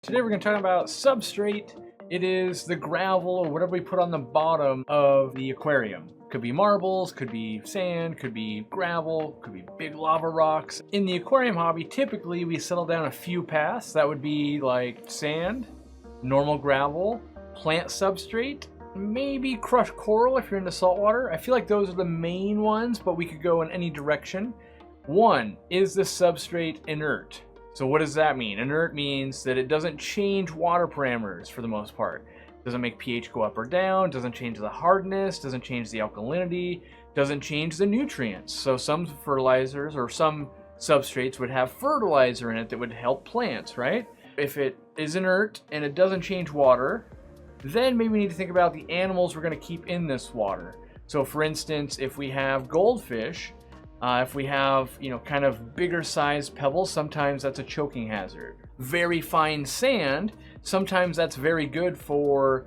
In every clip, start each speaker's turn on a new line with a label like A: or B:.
A: Today we're going to talk about substrate. It is the gravel or whatever we put on the bottom of the aquarium. Could be marbles, could be sand, could be gravel, could be big lava rocks. In the aquarium hobby, typically we settle down a few paths. That would be like sand, normal gravel, plant substrate, maybe crushed coral if you're into saltwater. I feel like those are the main ones, but we could go in any direction. One, is the substrate inert? So what does that mean? Inert means that it doesn't change water parameters for the most part. Doesn't make pH go up or down, doesn't change the hardness, doesn't change the alkalinity, doesn't change the nutrients. So some fertilizers or some substrates would have fertilizer in it that would help plants, right? If it is inert and it doesn't change water, then maybe we need to think about the animals we're going to keep in this water. So for instance, if we have goldfish, if we have, kind of bigger sized pebbles, sometimes that's a choking hazard. Very fine sand, sometimes that's very good for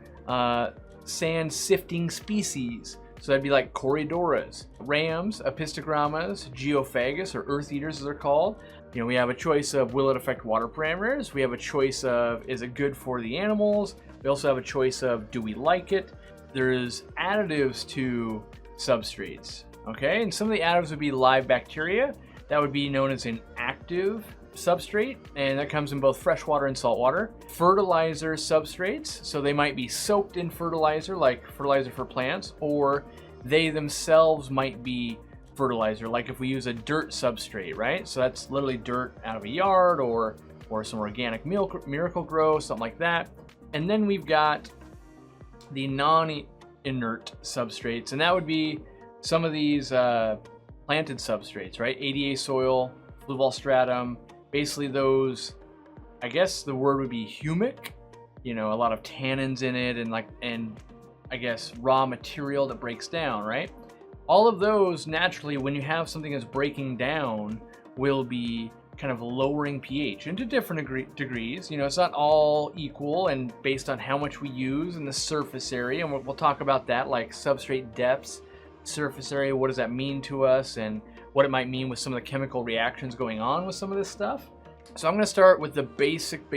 A: sand sifting species. So that'd be like Corydoras, rams, apistogrammas, geophagus, or earth eaters as they're called. We have a choice of will it affect water parameters? We have a choice of is it good for the animals? We also have a choice of do we like it? There's additives to substrates. Okay, and some of the additives would be live bacteria. That would be known as an active substrate, and that comes in both freshwater and saltwater. Fertilizer substrates, so they might be soaked in fertilizer, like fertilizer for plants, or they themselves might be fertilizer, like if we use a dirt substrate, right? So that's literally dirt out of a yard or some organic Miracle-Gro, something like that. And then we've got the non-inert substrates, and that would be some of these planted substrates, right? ADA soil, fluval stratum, basically those, I guess the word would be humic, a lot of tannins in it and I guess raw material that breaks down, right? All of those naturally, when you have something that's breaking down, will be kind of lowering pH into different degrees. It's not all equal and based on how much we use in the surface area, and we'll talk about that, like substrate depths, surface area, what does that mean to us, and what it might mean with some of the chemical reactions going on with some of this stuff. So I'm going to start with the basic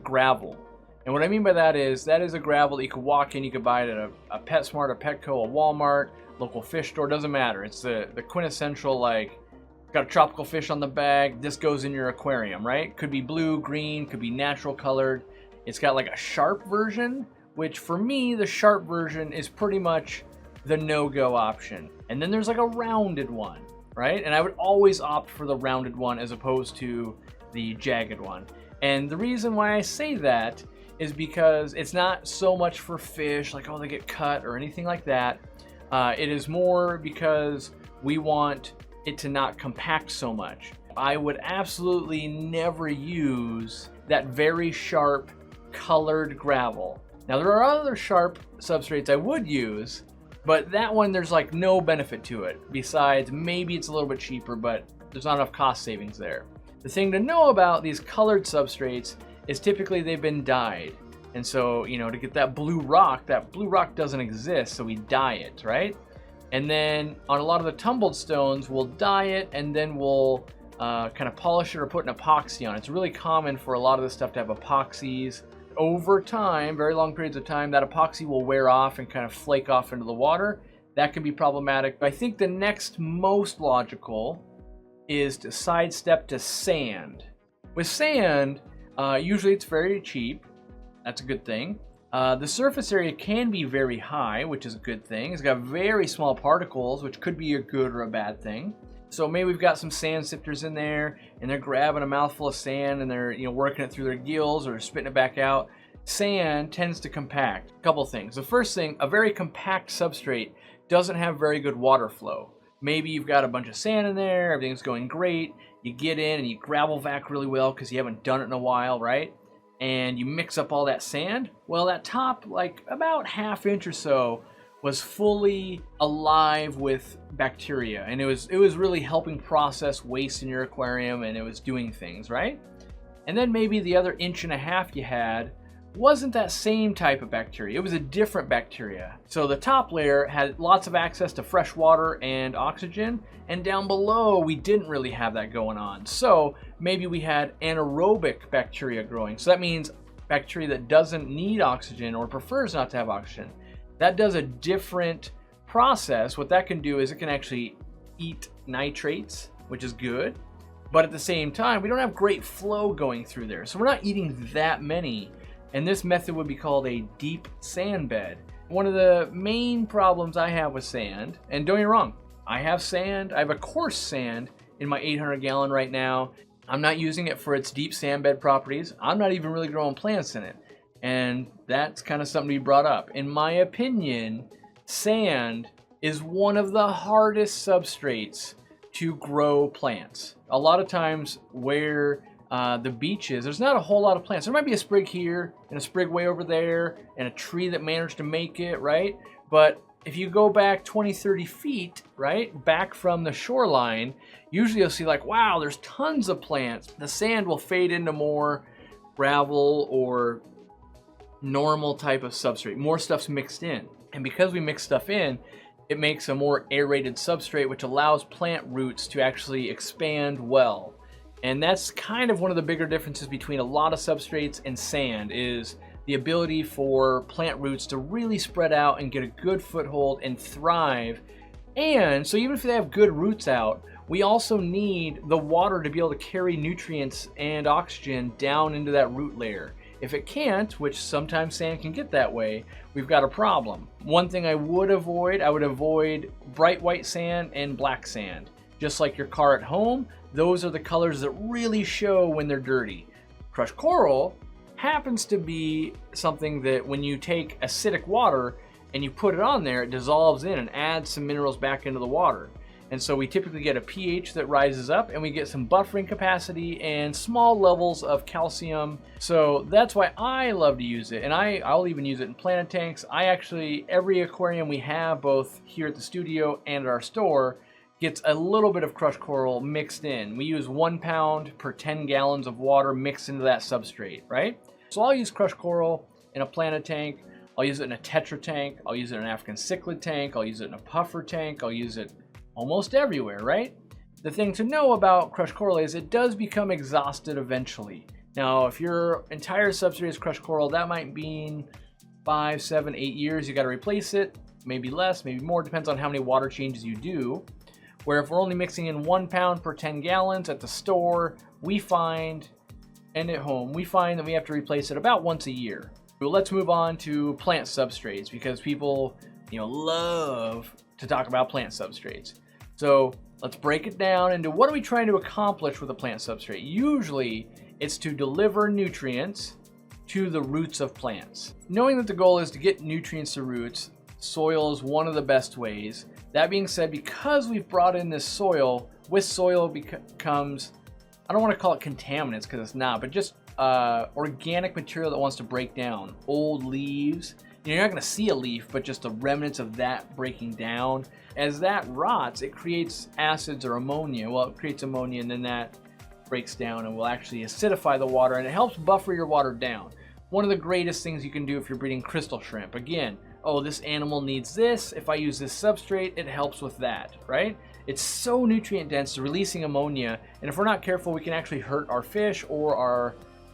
A: gravel. And what I mean by that is a gravel that you could walk in, you could buy it at a PetSmart, a Petco, a Walmart, local fish store, doesn't matter. It's the quintessential, like, got a tropical fish on the bag, this goes in your aquarium, right? Could be blue, green, could be natural colored. It's got like a sharp version, which for me, the sharp version is pretty much the no-go option. And then there's like a rounded one, right? And I would always opt for the rounded one as opposed to the jagged one. And the reason why I say that is because it's not so much for fish, like, oh, they get cut or anything like that. It is more because we want it to not compact so much. I would absolutely never use that very sharp colored gravel. Now there are other sharp substrates I would use, but that one, there's like no benefit to it. Besides, maybe it's a little bit cheaper, but there's not enough cost savings there. The thing to know about these colored substrates is typically they've been dyed. And so, to get that blue rock doesn't exist, so we dye it, right? And then on a lot of the tumbled stones, we'll dye it and then we'll kind of polish it or put an epoxy on it. It's really common for a lot of this stuff to have epoxies. Over time, very long periods of time, that epoxy will wear off and kind of flake off into the water. That can be problematic. But I think the next most logical is to sidestep to sand. With sand, usually it's very cheap. That's a good thing. The surface area can be very high, which is a good thing. It's got very small particles, which could be a good or a bad thing. So maybe we've got some sand sifters in there and they're grabbing a mouthful of sand and they're working it through their gills or spitting it back out. Sand tends to compact. A couple things. The first thing, a very compact substrate doesn't have very good water flow. Maybe you've got a bunch of sand in there, everything's going great. You get in and you gravel vac really well because you haven't done it in a while, right? And you mix up all that sand. Well, that top, like about ½ inch or so, was fully alive with bacteria, and it was really helping process waste in your aquarium, and it was doing things, right? And then maybe the other 1.5 inches you had wasn't that same type of bacteria. It was a different bacteria. So the top layer had lots of access to fresh water and oxygen, and down below we didn't really have that going on. So maybe we had anaerobic bacteria growing. So that means bacteria that doesn't need oxygen or prefers not to have oxygen. That does a different process. What that can do is it can actually eat nitrates, which is good, but at the same time, we don't have great flow going through there. So we're not eating that many. And this method would be called a deep sand bed. One of the main problems I have with sand, and don't get me wrong, I have sand, I have a coarse sand in my 800 gallon right now. I'm not using it for its deep sand bed properties. I'm not even really growing plants in it. And that's kind of something to be brought up. In my opinion, sand is one of the hardest substrates to grow plants. A lot of times where the beach is, there's not a whole lot of plants. There might be a sprig here and a sprig way over there and a tree that managed to make it, right? But if you go back 20, 30 feet, right, back from the shoreline, usually you'll see like, wow, there's tons of plants. The sand will fade into more gravel or normal type of substrate. More stuff's mixed in. And because we mix stuff in, it makes a more aerated substrate, which allows plant roots to actually expand well. And that's kind of one of the bigger differences between a lot of substrates and sand, is the ability for plant roots to really spread out and get a good foothold and thrive. And so even if they have good roots out, we also need the water to be able to carry nutrients and oxygen down into that root layer. If it can't, which sometimes sand can get that way, we've got a problem. One thing I would avoid bright white sand and black sand. Just like your car at home, those are the colors that really show when they're dirty. Crushed coral happens to be something that when you take acidic water and you put it on there, it dissolves in and adds some minerals back into the water. And so we typically get a pH that rises up, and we get some buffering capacity and small levels of calcium. So that's why I love to use it. And I'll even use it in planted tanks. Every aquarium we have, both here at the studio and at our store, gets a little bit of crushed coral mixed in. We use 1 pound per 10 gallons of water mixed into that substrate, right? So I'll use crushed coral in a planted tank. I'll use it in a tetra tank. I'll use it in an African cichlid tank. I'll use it in a puffer tank. I'll use it almost everywhere, right? The thing to know about crushed coral is it does become exhausted eventually. Now, if your entire substrate is crushed coral, that might mean 5, 7, 8 years you got to replace it. Maybe less, maybe more, depends on how many water changes you do. Where if we're only mixing in 1 pound per 10 gallons at the store, and at home, we find that we have to replace it about once a year. But let's move on to plant substrates, because people, love to talk about plant substrates. So let's break it down into what are we trying to accomplish with a plant substrate. Usually it's to deliver nutrients to the roots of plants. Knowing that the goal is to get nutrients to roots, soil is one of the best ways. That being said, because we've brought in this soil, with soil comes, I don't want to call it contaminants because it's not, but just organic material that wants to break down. Old leaves. You're not going to see a leaf, but just the remnants of that breaking down. As that rots, it creates acids or ammonia. Well, it creates ammonia, and then that breaks down and will actually acidify the water, and it helps buffer your water down. One of the greatest things you can do if you're breeding crystal shrimp. Again, oh, this animal needs this. If I use this substrate, it helps with that, right? It's so nutrient dense, releasing ammonia, and if we're not careful, we can actually hurt our fish or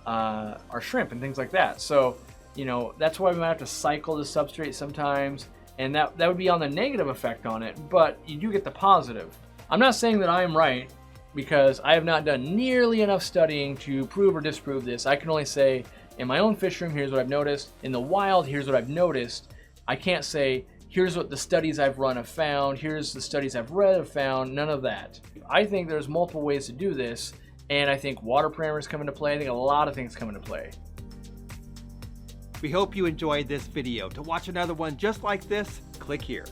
A: our shrimp and things like that. So, that's why we might have to cycle the substrate sometimes, and that would be on the negative effect on it, but you do get the positive. I'm not saying that I am right, because I have not done nearly enough studying to prove or disprove this. I can only say, in my own fish room, here's what I've noticed. In the wild, here's what I've noticed. I can't say, here's what the studies I've run have found, here's the studies I've read have found, none of that. I think there's multiple ways to do this, and I think water parameters come into play. I think a lot of things come into play.
B: We hope you enjoyed this video. To watch another one just like this, click here.